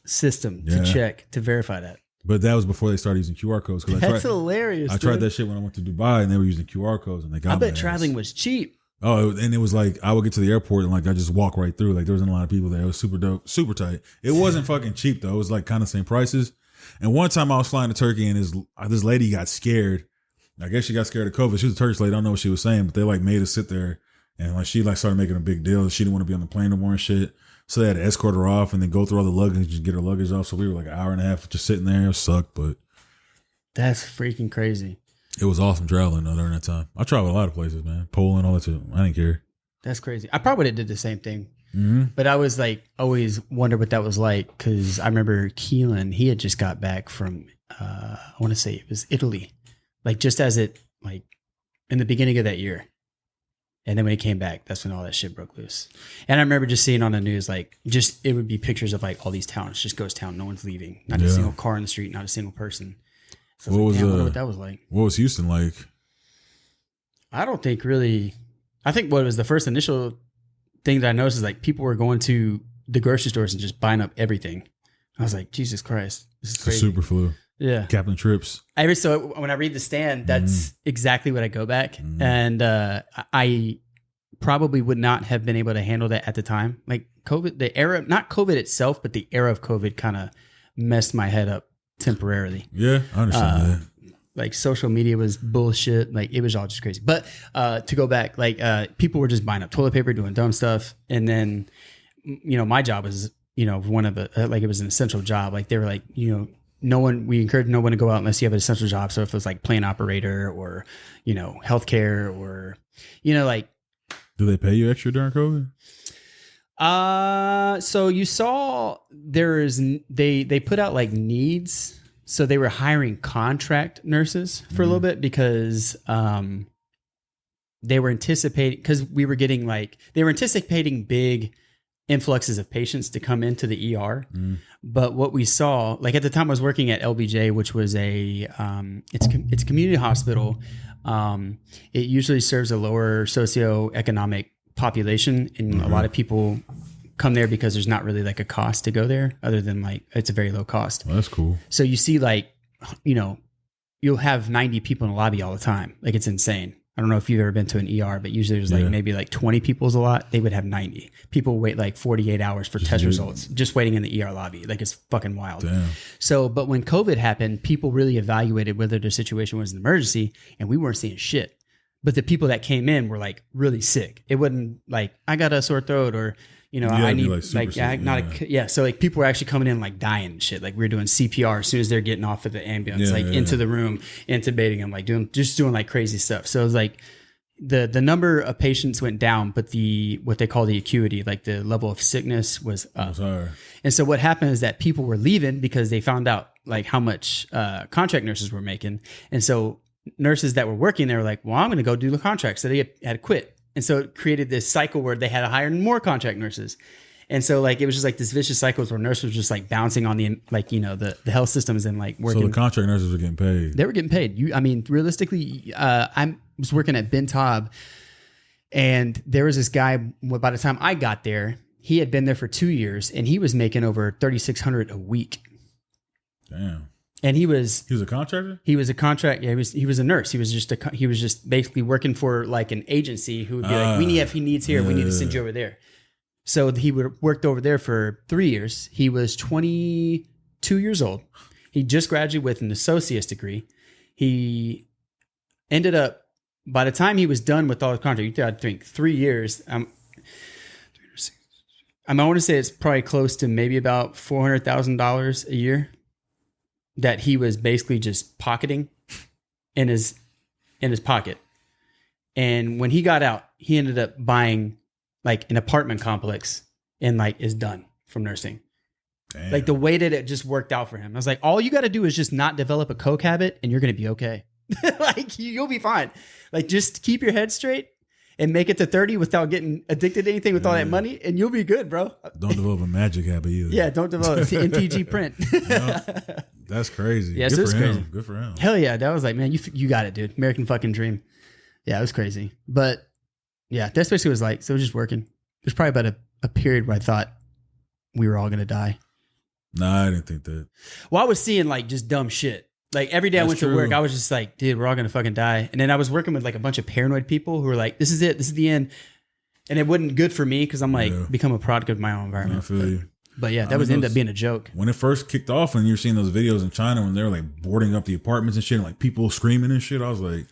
system to check to verify that. But that was before they started using QR codes. That's hilarious. I tried that shit when I went to Dubai, and they were using QR codes, and they got. I bet traveling was cheap. Oh, and it was like I would get to the airport and like I just walk right through. Like there wasn't a lot of people there. It was super dope, super tight. It wasn't fucking cheap though. It was like kind of same prices. And one time I was flying to Turkey and this lady got scared. I guess she got scared of COVID. She was a Turkish lady. I don't know what she was saying, but they like made us sit there and like she like started making a big deal. She didn't want to be on the plane no more and shit. So they had to escort her off and then go through all the luggage and get her luggage off. So we were like an hour and a half just sitting there. It sucked, but that's freaking crazy. It was awesome traveling though during that time. I traveled a lot of places, man. Poland, all that shit. I didn't care. That's crazy. I probably would have did the same thing. Mm-hmm. But I was like, always wondered what that was like because I remember Keelan, he had just got back from, I want to say it was Italy, like just as it, like in the beginning of that year. And then when he came back, that's when all that shit broke loose. And I remember just seeing on the news, like it would be pictures of like all these towns, just ghost town. No one's leaving. Not a single car in the street, not a single person. So I was like, damn, I wonder what that was like. What was Houston like? I don't think really. I think what was the first initial thing that I noticed is like people were going to the grocery stores and just buying up everything. I was like, Jesus Christ, this is crazy. Super flu. Yeah. Captain Trips. So when I read the stand, that's exactly what I go back. And I probably would not have been able to handle that at the time. Like COVID, the era, not COVID itself, but the era of COVID kind of messed my head up temporarily. Yeah, I understand that. Like social media was bullshit. Like it was all just crazy. But to go back, like people were just buying up toilet paper, doing dumb stuff. And then, my job was, one of the, like it was an essential job. Like they were like, we encourage no one to go out unless you have an essential job. So if it was like plane operator or, healthcare or, like. Do they pay you extra during COVID? So you saw they put out like needs. So they were hiring contract nurses for a little bit because they were anticipating big influxes of patients to come into the ER. But what we saw, like at the time I was working at LBJ, which was it's a community hospital. It usually serves a lower socioeconomic population, and a lot of people come there because there's not really like a cost to go there other than like it's a very low cost. Well, that's cool. So you see like, you'll have 90 people in the lobby all the time. Like it's insane. I don't know if you've ever been to an ER, but usually there's like maybe like 20 people is a lot. They would have 90. People wait like 48 hours for test results, just waiting in the ER lobby. Like it's fucking wild. Damn. So, but when COVID happened, people really evaluated whether their situation was an emergency, and we weren't seeing shit. But the people that came in were like really sick. It wasn't like I got a sore throat or I need So like people were actually coming in like dying and shit. Like we were doing CPR as soon as they're getting off of the ambulance, into the room, intubating them, like doing like crazy stuff. So it was like, the number of patients went down, but what they call the acuity, like the level of sickness, was up. And so what happened is that people were leaving because they found out like how much contract nurses were making, and so nurses that were working there were like, well, I'm going to go do the contract, so they had to quit, and so it created this cycle where they had to hire more contract nurses. And so like it was just like this vicious cycle where nurses were just like bouncing on the like, you know, the health systems and like working. So the contract nurses were getting paid. They were getting paid. I mean, realistically, I was working at Ben Taub, and there was this guy. By the time I got there, he had been there for 2 years, and he was making over $3,600 a week. Damn. And he was a contractor. He was a contract. Yeah, he was a nurse. He was just basically working for like an agency who would be like, we need, if he needs here, we need to send you over there. So he worked over there for 3 years. He was 22 years old. He just graduated with an associate's degree. He ended up, by the time he was done with all his contract, I think 3 years. I want to say it's probably close to maybe about $400,000 a year that he was basically just pocketing in his pocket. And when he got out, he ended up buying like an apartment complex and like is done from nursing. Damn. Like the way that it just worked out for him. I was like, all you got to do is just not develop a coke habit and you're going to be okay. Like you'll be fine. Like just keep your head straight and make it to 30 without getting addicted to anything with all that money, and you'll be good, bro. Don't develop a magic habit either. Yeah, don't develop MTG print. That's crazy. Yeah, so it's crazy. Good for him. Hell yeah. That was like, man, you got it, dude. American fucking dream. Yeah, it was crazy. But yeah, that's basically what it was like. So it was just working. There's probably about a period where I thought we were all going to die. Nah, I didn't think that. Well, I was seeing like just dumb shit. Like every day I went to work, I was just like, dude, we're all going to fucking die. And then I was working with like a bunch of paranoid people who were like, this is it. This is the end. And it wasn't good for me because I'm like, become a product of my own environment. I feel you. But yeah, that ended up being a joke. When it first kicked off and you were seeing those videos in China when they were like boarding up the apartments and shit and like people screaming and shit, I was like,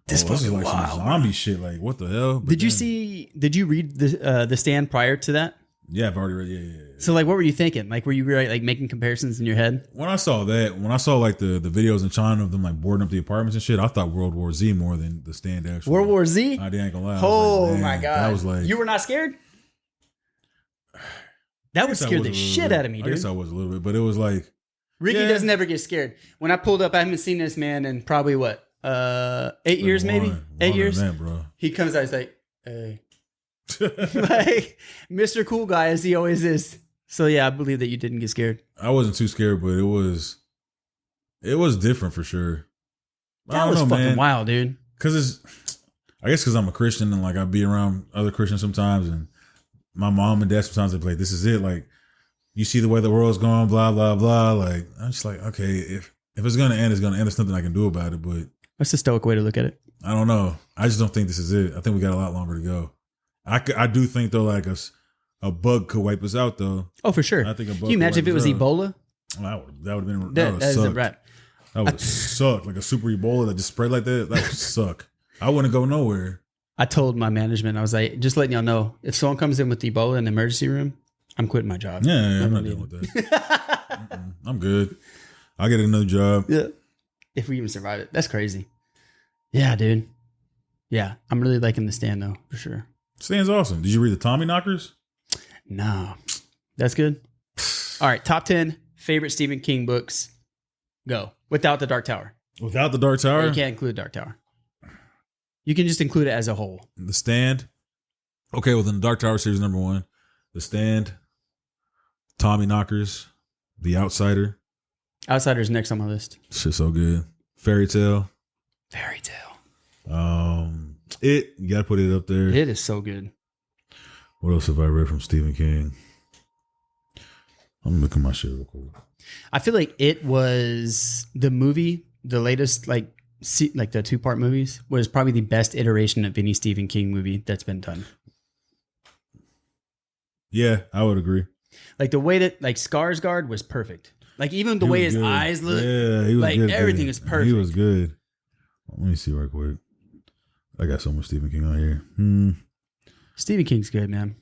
this is like some zombie shit. Like, what the hell? But did you read the Stand prior to that? Yeah, I've already read. Yeah. So like, what were you thinking? Like, were you really like making comparisons in your head? When I saw like the videos in China of them like boarding up the apartments and shit, I thought World War Z more than the Stand actually. World War Z? I ain't gonna lie. Oh like, my God. That was like, you were not scared? That would scare the shit out of me, dude. I guess I was a little bit, but it was like Ricky doesn't ever get scared. When I pulled up, I haven't seen this man in probably what 8 years, maybe 8 years. That, bro. He comes out, he's like, hey, like Mr. Cool Guy as he always is. So yeah, I believe that you didn't get scared. I wasn't too scared, but it was different for sure. That was fucking wild, dude. I guess because I'm a Christian and like I be around other Christians sometimes, and my mom and dad sometimes they be like, this is it. Like, you see the way the world's going, blah, blah, blah. Like, I'm just like, okay, if it's going to end, it's going to end. There's nothing I can do about it. But that's the stoic way to look at it. I don't know. I just don't think this is it. I think we got a lot longer to go. I do think, though, like a bug could wipe us out, though. Oh, for sure. I think a bug Can you imagine if it was Ebola? That would have been that would have sucked. Like a super Ebola that just spread like that. That would suck. I wouldn't go nowhere. I told my management, I was like, just letting y'all know, if someone comes in with Ebola in the emergency room, I'm quitting my job. Yeah, I'm not dealing with that. I'm good. I'll get another job. Yeah. If we even survive it. That's crazy. Yeah, dude. Yeah. I'm really liking the Stand, though, for sure. Stand's awesome. Did you read the Tommy Knockers? No. That's good. All right. Top 10 favorite Stephen King books. Go. Without the Dark Tower. Without the Dark Tower? You can't include Dark Tower. You can just include it as a whole. The Stand. Okay, well, then the Dark Tower series number 1. The Stand. Tommy Knockers. The Outsider. Outsider's next on my list. Shit's so good. Fairy Tale. Fairy Tale. It. You got to put it up there. It is so good. What else have I read from Stephen King? I'm looking at my shit real quick. I feel like it was the movie, the latest, like the 2-part movies, was probably the best iteration of any Stephen King movie that's been done. Yeah, I would agree. Like the way that like Skarsgård was perfect. Like even the way his eyes look. Yeah, he was like good. Everything is perfect. He was good. Let me see right quick. I got so much Stephen King on here. Stephen King's good, man.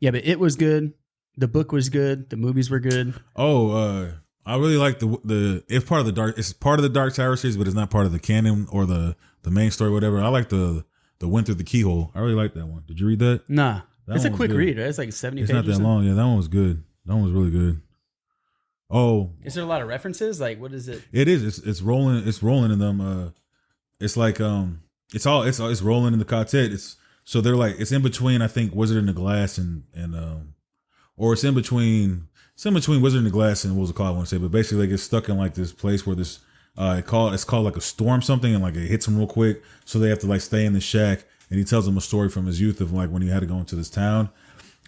Yeah, but it was good. The book was good. The movies were good. Oh, I really like it's part of the Dark Tower series, but it's not part of the canon or the main story, whatever. I like the The Wind Through the Keyhole. I really like that one. Did you read that? Nah. That It's a one was quick good. read, right? It's like 70 It's pages. not that long. Yeah, that one was good. That one was really good. Oh, Is there a lot of references? Like, what is it? it is. It's rolling. It's rolling in them. It's like it's rolling in the quartet. So they're like it's in between. I think Wizard in the Glass and or it's in between Wizard in the Glass and what was it called? I want to say, but basically they get stuck in like this place where this it's called like a storm something, and like it hits them real quick. So they have to like stay in the shack. And he tells them a story from his youth of like when he had to go into this town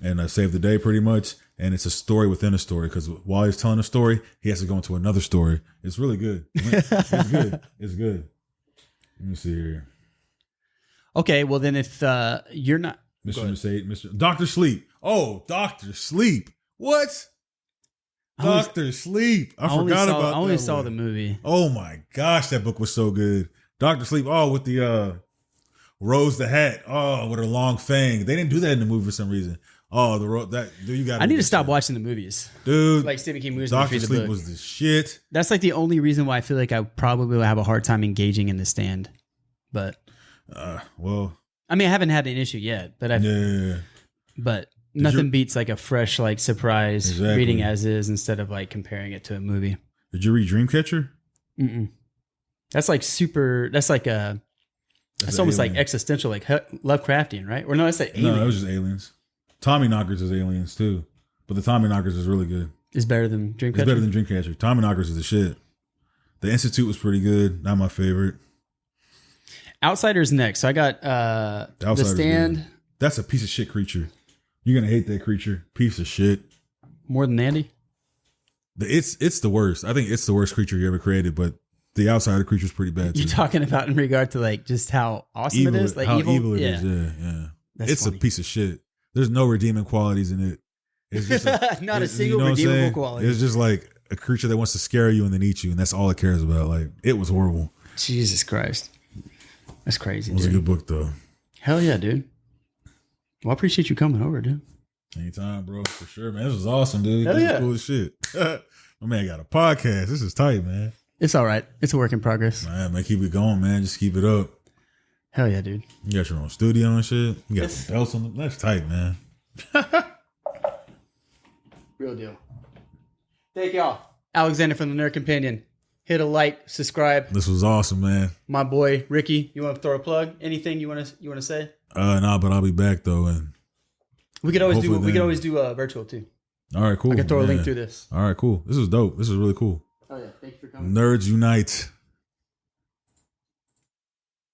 and save the day pretty much. And it's a story within a story because while he's telling a story, he has to go into another story. It's really good. It's good. It's good. Let me see here. Okay, well then if you're not... Mr. Mercedes, Mr. Dr. Sleep. Oh, Dr. Sleep. What? Dr. Sleep. I forgot about that. I only saw the movie. Oh my gosh, that book was so good. Dr. Sleep. Oh, with the... Rose the Hat. Oh, with her long fang. They didn't do that in the movie for some reason. Oh, dude, you got. I need to stop watching the movies, dude. Like Stephen King movies. Dr. Sleep was the shit. That's like the only reason why I feel like I probably will have a hard time engaging in The Stand. But, well, I mean, I haven't had an issue yet. But but nothing beats like a fresh like surprise reading as is instead of like comparing it to a movie. Did you read Dreamcatcher? Mm-mm. That's like super. That's like a. It's almost like existential, like Lovecraftian, right? Or no, it's like aliens. No, it was just aliens. Tommy Knockers is aliens too, but the Tommy Knockers is really good. It's better than Dreamcatcher. It's better than Dreamcatcher. Tommy Knockers is the shit. The Institute was pretty good. Not my favorite. Outsiders next. So I got The Stand. Good. That's a piece of shit creature. You're gonna hate that creature. Piece of shit. More than Andy. It's the worst. I think it's the worst creature you ever created, but. The outsider creature is pretty bad too. You're talking about in regard to like just how awesome it is, like how evil it is. Yeah. That's funny. A piece of shit. There's no redeeming qualities in it. It's just not a single redeemable quality. It's just like a creature that wants to scare you and then eat you, and that's all it cares about. Like it was horrible. Jesus Christ, that's crazy. It was a good book though. Hell yeah, dude. Well, I appreciate you coming over, dude. Anytime, bro, for sure, man. This was awesome, dude. Hell this yeah. is cool as shit. My man got a podcast. This is tight, man. It's all right. It's a work in progress. Man, keep it going, man. Just keep it up. Hell yeah, dude. You got your own studio and shit. You got the belts on them. That's tight, man. Real deal. Thank y'all. Alexander from the Nerd Companion. Hit a like, subscribe. This was awesome, man. My boy Ricky, you want to throw a plug? Anything you want to say? Nah, but I'll be back though, and we could always do virtual too. All right, cool. I can throw a link through this. All right, cool. This is dope. This is really cool. Oh yeah, thank you for coming. Nerds unite.